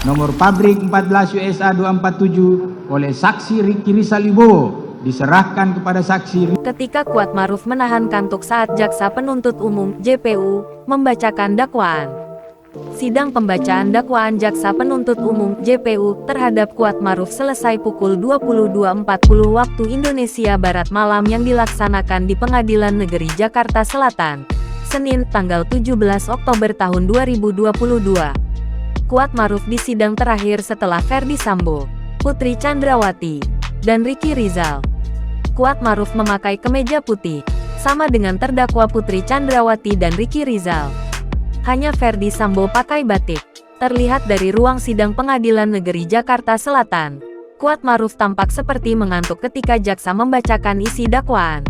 nomor pabrik 14 USA 247 oleh saksi Ricky Rizal Wibowo diserahkan kepada saksi. Ketika Kuatmaruf menahan kantuk saat jaksa penuntut umum (JPU) membacakan dakwaan. Sidang pembacaan dakwaan jaksa penuntut umum (JPU) terhadap Kuatmaruf selesai pukul 22.40 waktu Indonesia Barat malam yang dilaksanakan di Pengadilan Negeri Jakarta Selatan, Senin tanggal 17 Oktober tahun 2022. Kuatmaruf disidang terakhir setelah Ferdy Sambo, Putri Chandrawati, dan Ricky Rizal. Kuatmaruf memakai kemeja putih, sama dengan terdakwa Putri Chandrawati dan Ricky Rizal. Hanya Ferdy Sambo pakai batik. Terlihat dari ruang sidang Pengadilan Negeri Jakarta Selatan, Kuatmaruf tampak seperti mengantuk ketika jaksa membacakan isi dakwaan.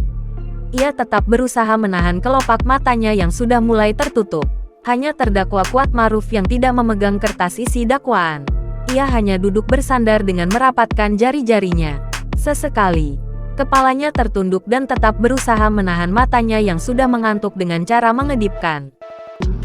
Ia tetap berusaha menahan kelopak matanya yang sudah mulai tertutup. Hanya terdakwa Kuatmaruf yang tidak memegang kertas isi dakwaan. Ia hanya duduk bersandar dengan merapatkan jari-jarinya. Sesekali, kepalanya tertunduk dan tetap berusaha menahan matanya yang sudah mengantuk dengan cara mengedipkan.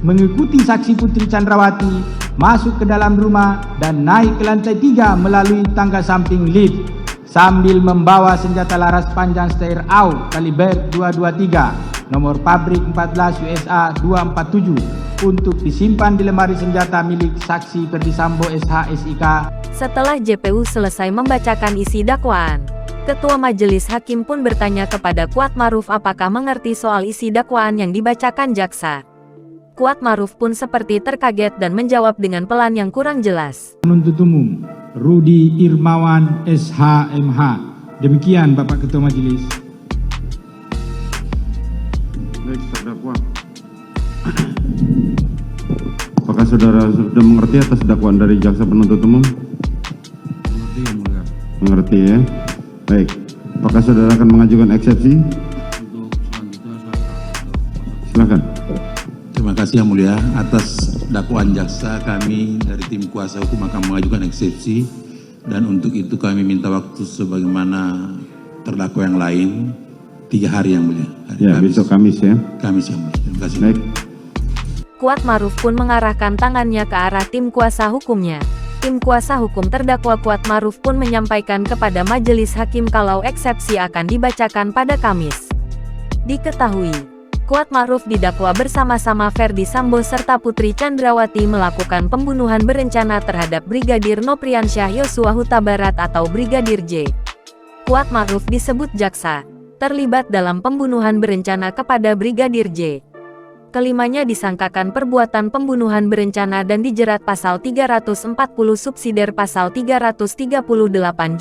Mengikuti saksi Putri Chandrawati masuk ke dalam rumah dan naik ke lantai 3 melalui tangga samping lift sambil membawa senjata laras panjang Steyr AU kaliber 223 nomor pabrik 14 USA 247 untuk disimpan di lemari senjata milik saksi Ferdy Sambo SH SIK. Setelah JPU selesai membacakan isi dakwaan, Ketua Majelis Hakim pun bertanya kepada Kuatmaruf apakah mengerti soal isi dakwaan yang dibacakan jaksa. Kuatmaruf pun seperti terkaget dan menjawab dengan pelan yang kurang jelas. Penuntut umum Rudi Irmawan SHMH. Demikian Bapak Ketua Majelis. Baik, terdakwa. Apakah saudara sudah mengerti atas dakwaan dari jaksa penuntut umum? Mengerti, Yang Mulia. Mengerti ya. Baik. Apakah saudara akan mengajukan eksepsi? Untuk selanjutnya Silakan. terima kasih Yang Mulia. Atas dakwaan jaksa, kami dari tim kuasa hukum akan mengajukan eksepsi, dan untuk itu kami minta waktu sebagaimana terdakwa yang lain 3 hari Yang Mulia. Ya, besok Kamis ya. Kamis Yang Mulia. Terima kasih. Baik. Kuatmaruf pun mengarahkan tangannya ke arah tim kuasa hukumnya. Tim kuasa hukum terdakwa Kuatmaruf pun menyampaikan kepada majelis hakim kalau eksepsi akan dibacakan pada Kamis. Diketahui, Kuatmaruf didakwa bersama-sama Ferdy Sambo serta Putri Chandrawati melakukan pembunuhan berencana terhadap Brigadir Nopriansyah Yosua Huta Barat atau Brigadir J. Kuatmaruf disebut jaksa terlibat dalam pembunuhan berencana kepada Brigadir J. Kelimanya disangkakan perbuatan pembunuhan berencana dan dijerat pasal 340 subsidiar pasal 338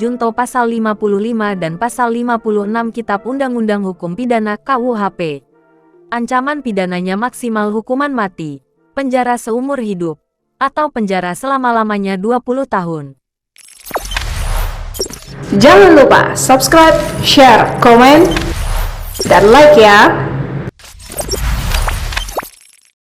junto pasal 55 dan pasal 56 Kitab Undang-Undang Hukum Pidana KUHP. Ancaman pidananya maksimal hukuman mati, penjara seumur hidup, atau penjara selama-lamanya 20 tahun. Jangan lupa subscribe, share, komen, dan like ya!